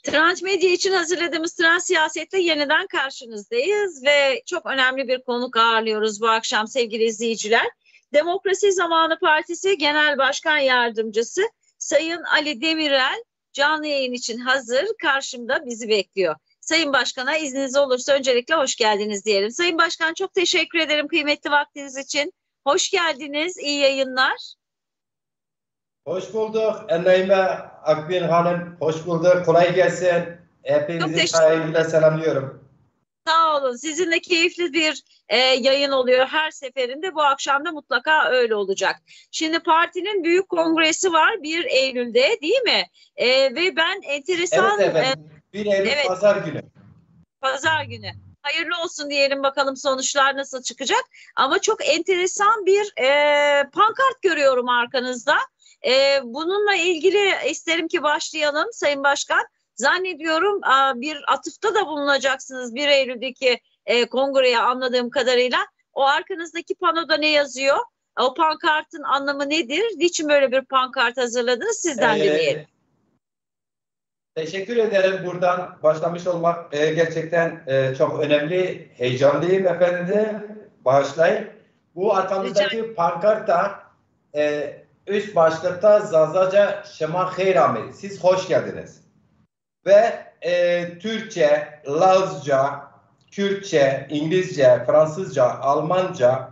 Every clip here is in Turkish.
Trans Medya için hazırladığımız Trans Siyaset'te yeniden karşınızdayız ve çok önemli bir konuk ağırlıyoruz bu akşam sevgili izleyiciler. Demokrasi Zamanı Partisi Genel Başkan Yardımcısı Sayın Ali Demirel canlı yayın için hazır, karşımda bizi bekliyor. Sayın Başkan'a izniniz olursa öncelikle hoş geldiniz diyelim. Sayın Başkan, çok teşekkür ederim kıymetli vaktiniz için. Hoş geldiniz, iyi yayınlar. Hoş bulduk Naime Akbil Hanım, hoş bulduk. Kolay gelsin. Hepinizi saygıyla selamlıyorum. Sağ olun. Sizinle keyifli bir yayın oluyor her seferinde. Bu akşam da mutlaka öyle olacak. Şimdi partinin büyük kongresi var 1 Eylül'de, değil mi? Ve ben enteresan... Evet efendim. 1 Eylül evet. Pazar günü. Pazar günü. Hayırlı olsun diyelim, bakalım sonuçlar nasıl çıkacak. Ama çok enteresan bir pankart görüyorum arkanızda. Bununla ilgili isterim ki başlayalım Sayın Başkan. Zannediyorum bir atıfta da bulunacaksınız 1 Eylül'deki kongreye anladığım kadarıyla. O arkanızdaki panoda ne yazıyor? O pankartın anlamı nedir? Niçin böyle bir pankart hazırladınız? Sizden dinleyelim. Teşekkür ederim. Buradan başlamış olmak gerçekten çok önemli. Heyecanlıyım efendim. Bağışlayın. Bu arkamızdaki pankartta üst başlıkta Zazaca Şema Heyrami. Siz hoş geldiniz. Ve Türkçe, Lazca, Kürtçe, İngilizce, Fransızca, Almanca,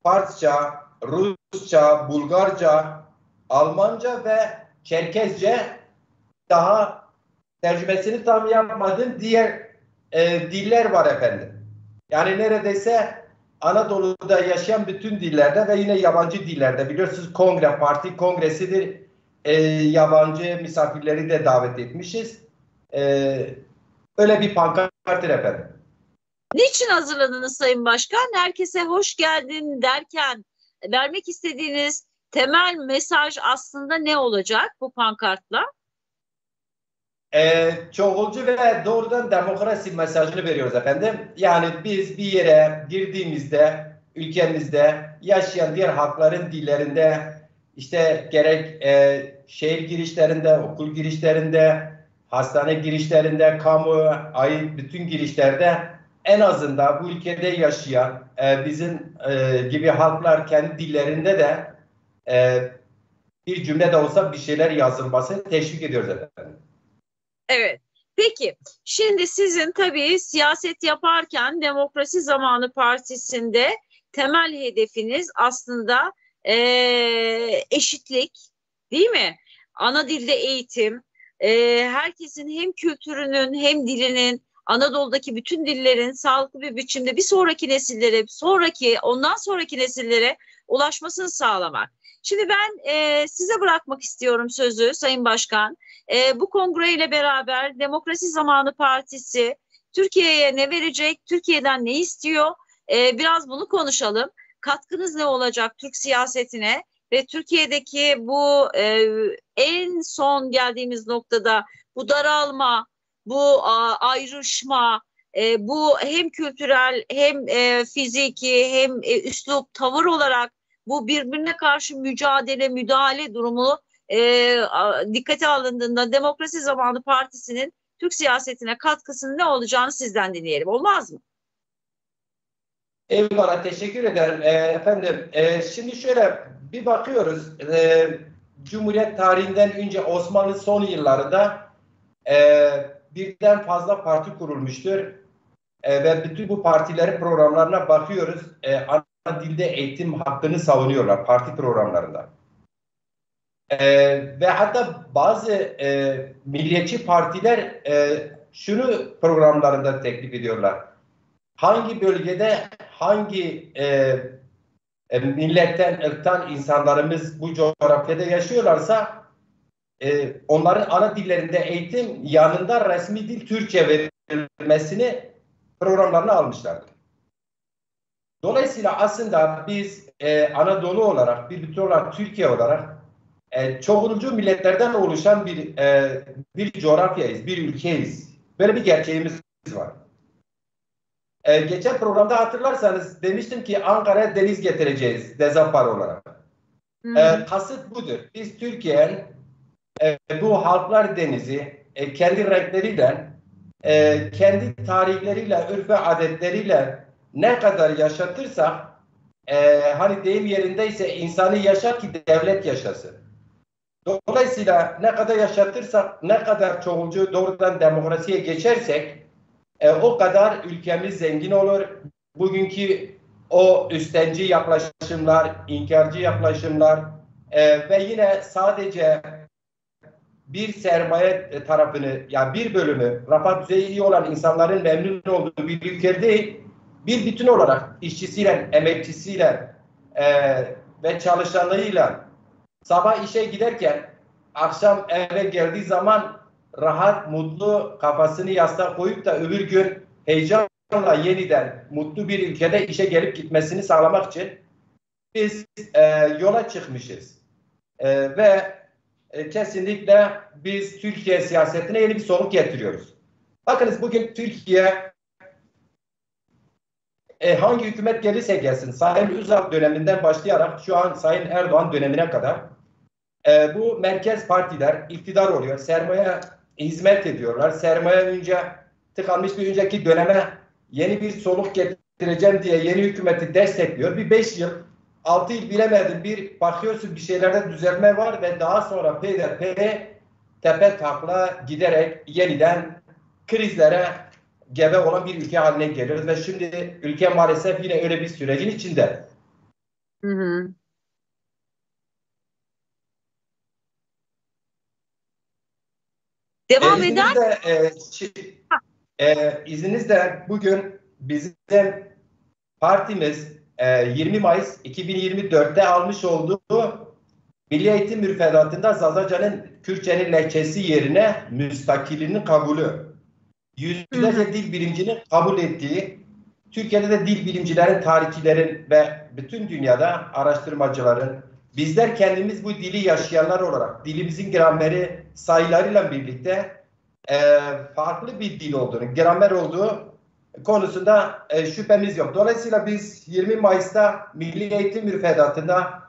Farsça, Rusça, Bulgarca, Almanca ve Çerkezce, daha tercümesini tam yapmadığım diğer diller var efendim. Yani neredeyse Anadolu'da yaşayan bütün dillerde ve yine yabancı dillerde, biliyorsunuz kongre, parti kongresidir. Yabancı misafirleri de davet etmişiz. Öyle bir pankarttır efendim. Niçin hazırladınız Sayın Başkan? Herkese hoş geldin derken vermek istediğiniz temel mesaj aslında ne olacak bu pankartla? Çoğulcu ve doğrudan demokrasi mesajını veriyoruz efendim. Yani biz bir yere girdiğimizde ülkemizde yaşayan diğer halkların dillerinde, işte gerek şehir girişlerinde, okul girişlerinde, hastane girişlerinde, kamu ait bütün girişlerde en azından bu ülkede yaşayan bizim gibi halklar kendi dillerinde de bir cümle de olsa bir şeyler yazılmasını teşvik ediyoruz efendim. Evet. Peki, şimdi sizin tabii siyaset yaparken Demokrasi Zamanı Partisi'nde temel hedefiniz aslında eşitlik, değil mi? Ana dilde eğitim, herkesin hem kültürünün hem dilinin, Anadolu'daki bütün dillerin sağlıklı bir biçimde bir sonraki nesillere, ondan sonraki nesillere ulaşmasını sağlamak. Şimdi ben size bırakmak istiyorum sözü Sayın Başkan. Bu kongreyle beraber Demokrasi Zamanı Partisi Türkiye'ye ne verecek, Türkiye'den ne istiyor? Biraz bunu konuşalım. Katkınız ne olacak Türk siyasetine ve Türkiye'deki bu en son geldiğimiz noktada bu daralma, bu ayrışma, bu hem kültürel hem fiziki hem üslup, tavır olarak bu birbirine karşı müdahale durumu dikkate alındığında Demokrasi Zamanı Partisi'nin Türk siyasetine katkısının ne olacağını sizden dinleyelim. Olmaz mı? Eyvallah, teşekkür ederim. Efendim, şimdi şöyle bir bakıyoruz. Cumhuriyet tarihinden önce Osmanlı son yıllarında birden fazla parti kurulmuştur. Ve bütün bu partilerin programlarına bakıyoruz. Ana dilde eğitim hakkını savunuyorlar parti programlarında. Ve hatta bazı milliyetçi partiler şunu programlarında teklif ediyorlar. Hangi bölgede hangi milletten, ırktan insanlarımız bu coğrafyada yaşıyorlarsa onların ana dillerinde eğitim yanında resmi dil Türkçe verilmesini programlarına almışlardır. Dolayısıyla aslında biz Anadolu olarak, bir bütün olarak Türkiye olarak çoğulcu milletlerden oluşan bir coğrafyayız, bir ülkeyiz. Böyle bir gerçeğimiz var. Geçen programda hatırlarsanız demiştim ki Ankara'ya deniz getireceğiz dezapar olarak. Kasıt budur. Biz Türkiye'nin bu halklar denizi, kendi renkleriyle, kendi tarihleriyle, örf ve adetleriyle ne kadar yaşatırsak, hani deyim yerindeyse insanı yaşat ki devlet yaşasın. Dolayısıyla ne kadar yaşatırsak, ne kadar çoğulcu doğrudan demokrasiye geçersek o kadar ülkemiz zengin olur. Bugünkü o üstenci yaklaşımlar, inkarcı yaklaşımlar ve yine sadece bir sermaye tarafını, yani bir bölümü, refah düzeyi iyi olan insanların memnun olduğu bir ülke değil, bir bütün olarak işçisiyle, emekçisiyle ve çalışanlarıyla sabah işe giderken akşam eve geldiği zaman rahat, mutlu kafasını yastığa koyup da öbür gün heyecanla yeniden mutlu bir ülkede işe gelip gitmesini sağlamak için biz yola çıkmışız. Ve kesinlikle biz Türkiye siyasetine yeni bir soluk getiriyoruz. Bakınız bugün Türkiye hangi hükümet gelirse gelsin, Sayın Özal döneminden başlayarak şu an Sayın Erdoğan dönemine kadar bu merkez partiler iktidar oluyor. Sermaye hizmet ediyorlar. Sermaye önce tıkanmış bir önceki döneme yeni bir soluk getireceğim diye yeni hükümeti destekliyor. Bir 5 yıl, 6 yıl bilemedim bir bakıyorsun bir şeylerde düzelme var ve daha sonra peyderpey tepe takla giderek yeniden krizlere gebe olan bir ülke haline geliyoruz ve şimdi ülke maalesef yine öyle bir sürecin içinde. Hı hı. Devam eder. İzninizle bugün bizim partimiz 20 Mayıs 2024'te almış olduğu Milli Eğitim Müfredatında Zazacan'ın Kürtçenin lehçesi yerine müstakilinin kabulü. Yüzlerce dil bilimcinin kabul ettiği, Türkiye'de de dil bilimcilerin, tarihçilerin ve bütün dünyada araştırmacıların, bizler kendimiz bu dili yaşayanlar olarak dilimizin grameri sayılarıyla birlikte farklı bir dil olduğunu, gramer olduğu konusunda şüphemiz yok. Dolayısıyla biz 20 Mayıs'ta Milli Eğitim Müfredatı'nda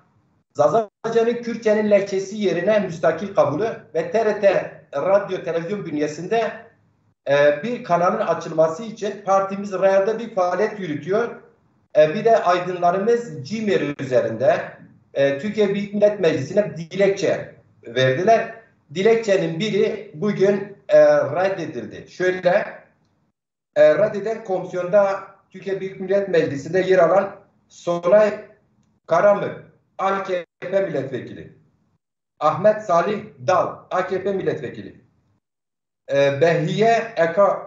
Zazacan'ın Kürtçenin lehçesi yerine müstakil kabulü ve TRT radyo televizyon bünyesinde bir kanalın açılması için partimiz realde bir faaliyet yürütüyor. Bir de aydınlarımız CİMER üzerinde Türkiye Büyük Millet Meclisi'ne dilekçe verdiler. Dilekçenin biri bugün reddedildi. Şöyle, reddeden komisyonda Türkiye Büyük Millet Meclisi'nde yer alan Sonay Karamı, AKP milletvekili, Ahmet Salih Dal, AKP milletvekili, Behiye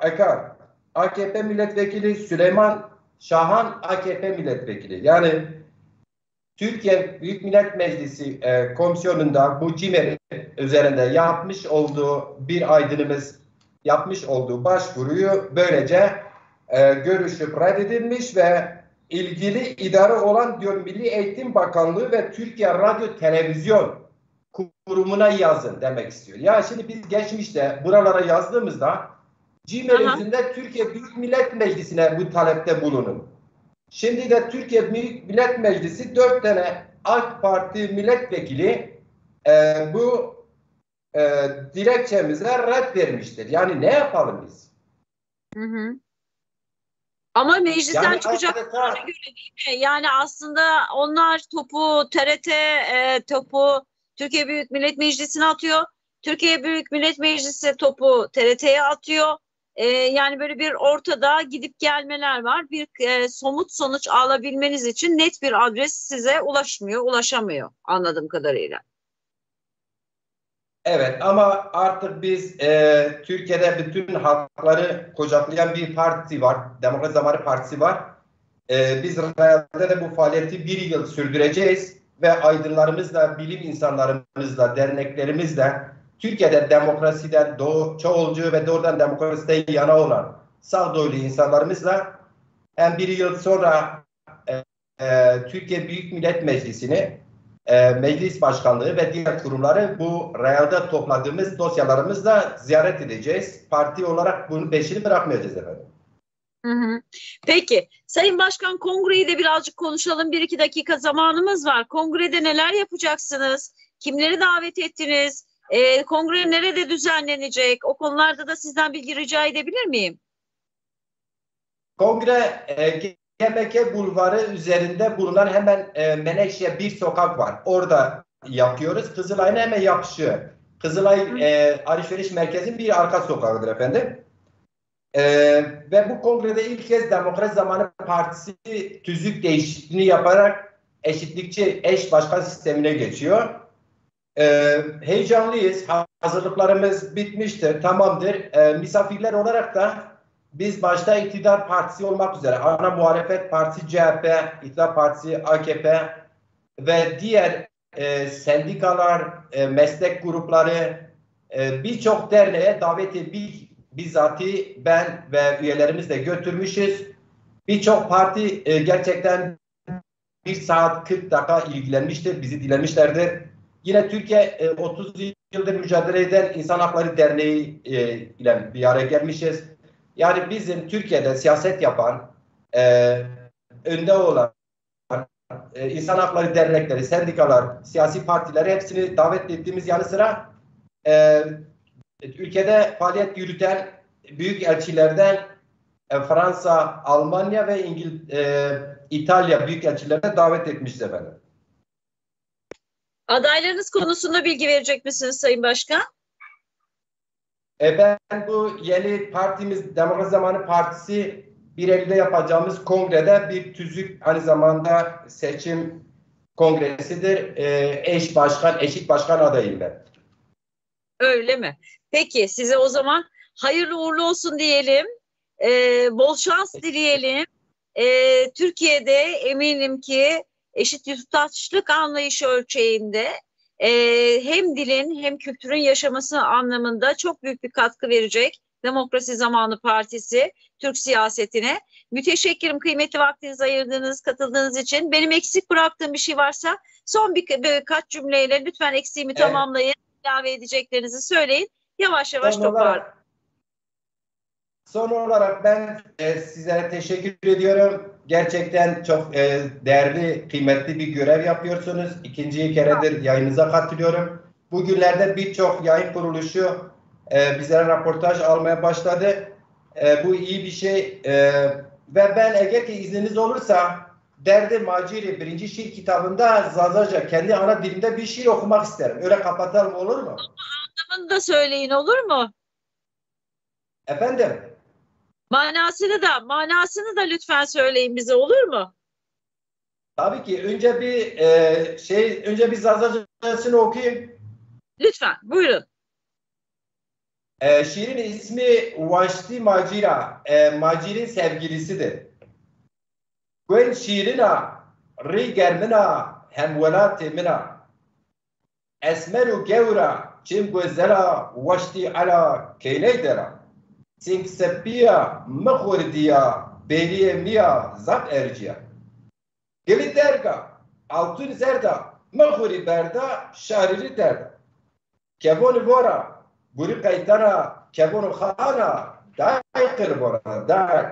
Ekar, AKP milletvekili, Süleyman Şahan, AKP milletvekili. Yani Türkiye Büyük Millet Meclisi komisyonunda bu CİMER üzerinde yapmış olduğu bir aydınımız yapmış olduğu başvuruyu böylece görüşüp reddedilmiş ve ilgili idare olan diyor Milli Eğitim Bakanlığı ve Türkiye Radyo Televizyon kurumuna yazın demek istiyor. Ya şimdi biz geçmişte buralara yazdığımızda CİMER yüzünde Türkiye Büyük Millet Meclisi'ne bu talepte bulunun. Şimdi de Türkiye Büyük Millet Meclisi 4 tane AK Parti milletvekili bu dilekçemize red vermiştir. Yani ne yapalım biz? Hı hı. Ama meclisten Yani çıkacaklarına göre değil mi? Yani aslında onlar topu TRT topu Türkiye Büyük Millet Meclisi'ne atıyor. Türkiye Büyük Millet Meclisi topu TRT'ye atıyor. Yani böyle bir ortada gidip gelmeler var. Bir somut sonuç alabilmeniz için net bir adres size ulaşamıyor anladığım kadarıyla. Evet ama artık biz Türkiye'de bütün halkları kucaklayan bir parti var. Demokrat Zamanı Partisi var. Biz realde de bu faaliyeti bir yıl sürdüreceğiz ve aydınlarımızla, bilim insanlarımızla, derneklerimizle Türkiye'de demokrasiden çoğulcu ve doğrudan demokrasiden yana olan sağduyulu insanlarımızla hem bir yıl sonra Türkiye Büyük Millet Meclisi'ni meclis başkanlığı ve diğer kurumları bu realde topladığımız dosyalarımızla ziyaret edeceğiz. Parti olarak bunun peşini bırakmayacağız efendim. Hı hı. Peki Sayın Başkan, kongreyi de birazcık konuşalım. 1-2 dakika zamanımız var. Kongrede neler yapacaksınız? Kimleri davet ettiniz? Kongre nerede düzenlenecek? O konularda da sizden bilgi rica edebilir miyim? Kongre GMK Bulvarı üzerinde bulunan hemen Menekşe bir sokak var. Orada yapıyoruz. Kızılay'ın hemen yapışıyor. Kızılay alışveriş merkezinin bir arka sokağıdır efendim. Ve bu kongrede ilk kez Demokrat Zamanı Partisi tüzük değişikliğini yaparak eşitlikçi eş başkan sistemine geçiyor. Heyecanlıyız. Hazırlıklarımız bitmiştir, tamamdır. Misafirler olarak da biz başta iktidar partisi olmak üzere ana muhalefet partisi CHP, iktidar partisi AKP ve diğer sendikalar, meslek grupları, birçok derneğe daveti bizzati ben ve üyelerimiz de götürmüşüz. Birçok parti gerçekten 1 saat 40 dakika ilgilenmiştir, bizi dinlemişlerdir. Yine Türkiye 30 yıldır mücadele eden İnsan Hakları Derneği ile bir araya gelmişiz. Yani bizim Türkiye'de siyaset yapan, önde olan İnsan Hakları Dernekleri, sendikalar, siyasi partileri hepsini davet ettiğimiz yanı sıra ülkede faaliyet yürüten büyük elçilerden Fransa, Almanya ve İtalya büyük elçilerine davet etmişiz efendim. Adaylarınız konusunda bilgi verecek misiniz Sayın Başkan? Ben bu yeni partimiz Demokrat Zamanı Partisi 1 Eylül'de yapacağımız kongrede bir tüzük, aynı zamanda seçim kongresidir. Eşit başkan adayım ben. Öyle mi? Peki size o zaman hayırlı uğurlu olsun diyelim. Bol şans dileyelim. Türkiye'de eminim ki eşit yurttaşlık anlayışı ölçeğinde hem dilin hem kültürün yaşaması anlamında çok büyük bir katkı verecek Demokrasi Zamanı Partisi Türk siyasetine. Müteşekkirim kıymetli vaktinizi ayırdığınız, katıldığınız için. Benim eksik bıraktığım bir şey varsa son birkaç cümleyle lütfen eksiğimi tamamlayın. İlave edeceklerinizi söyleyin. Yavaş yavaş toparlayın. Son olarak ben sizlere teşekkür ediyorum. Gerçekten çok değerli, kıymetli bir görev yapıyorsunuz. İkinci keredir yayınınıza katılıyorum. Bugünlerde birçok yayın kuruluşu bizlere röportaj almaya başladı. Bu iyi bir şey. Ve ben eğer ki izniniz olursa Derdi Maciri 1. şiir kitabında Zazaca kendi ana dilimde bir şiir okumak isterim. Öyle kapatalım, olur mu? Anlamını da söyleyin, olur mu? Efendim? Manasını da lütfen söyleyin bize, olur mu? Tabii ki. Önce bir Zazaca'sını okuyayım. Lütfen, buyurun. Şiirin ismi Vaşti Macira. Macir'in sevgilisidir. Gwen şiirina rigermina hemvelati mina esmeru gevra çim gözela vaşti ala keyleydera sink sepiya mıhurdiya beliye miya zat erciya geli derga altun zerda mıhuri berda şariri derda kevon vora buri kaytana kevon khana daikir vora daik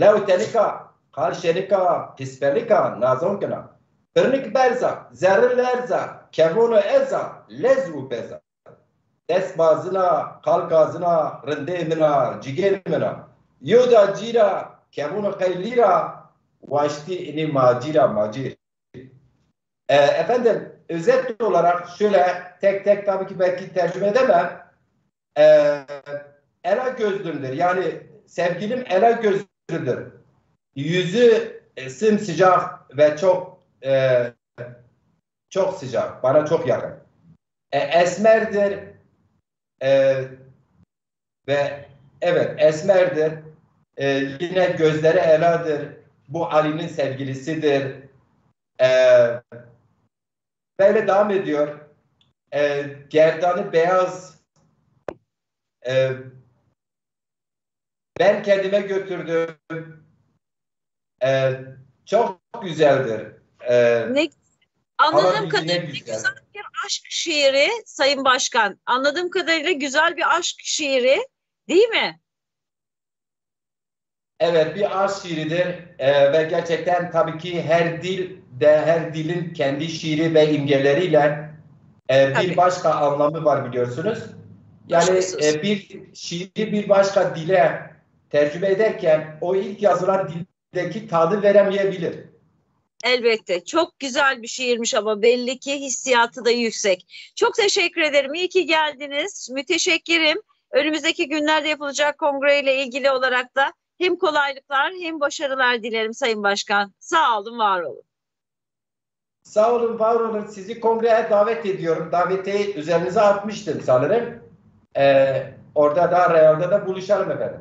lev tenika karşelika pisperika nazonkina Kırnik berza, zerri lerza, kevonu eza, lezu beza. Desbazına, kalkazına, rındemina, cigermina. Yoda cira, kevonu kaylira, vaşti ini macira macir. Efendim, özet olarak şöyle tek tek tabii ki belki tercüme edemem. Ela gözlümdür. Yani sevgilim ela gözlüdür. Yüzü sımsıcak ve çok sıcak, bana çok yakın. Esmerdir ve evet esmerdir. Yine gözleri eladır. Bu Ali'nin sevgilisidir. Böyle devam ediyor. Gerdanı beyaz. Ben kendime götürdüm. Çok güzeldir. Anladığım kadarıyla güzel bir aşk şiiri Sayın Başkan. Anladığım kadarıyla güzel bir aşk şiiri, değil mi? Evet, bir aşk şiiridir ve gerçekten tabii ki her dilin kendi şiiri ve imgeleriyle Bir Tabii. başka anlamı var biliyorsunuz. Yani Kuşkusuz. bir şiiri bir başka dile tercüme ederken o ilk yazılan dildeki tadı veremeyebilir. Elbette. Çok güzel bir şiirmiş ama belli ki hissiyatı da yüksek. Çok teşekkür ederim. İyi ki geldiniz. Müteşekkirim. Önümüzdeki günlerde yapılacak kongreyle ilgili olarak da hem kolaylıklar hem başarılar dilerim Sayın Başkan. Sağ olun, var olun. Sağ olun, var olun. Sizi kongreye davet ediyorum. Daveti üzerinize atmıştım sanırım. Orada da Real'da da buluşalım efendim.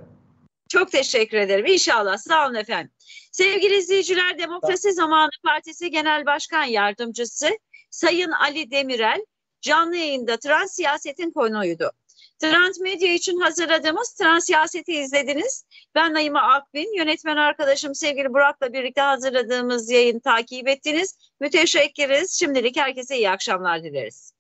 Çok teşekkür ederim. İnşallah. Sağ olun efendim. Sevgili izleyiciler, Demokrasi Zamanı Partisi Genel Başkan Yardımcısı Sayın Ali Demirel canlı yayında trans siyasetin konuğuydu. Trans Medya için hazırladığımız Trans Siyaseti izlediniz. Ben Naime Akbin, yönetmen arkadaşım sevgili Burak'la birlikte hazırladığımız yayını takip ettiniz. Müteşekkiriz. Şimdilik herkese iyi akşamlar dileriz.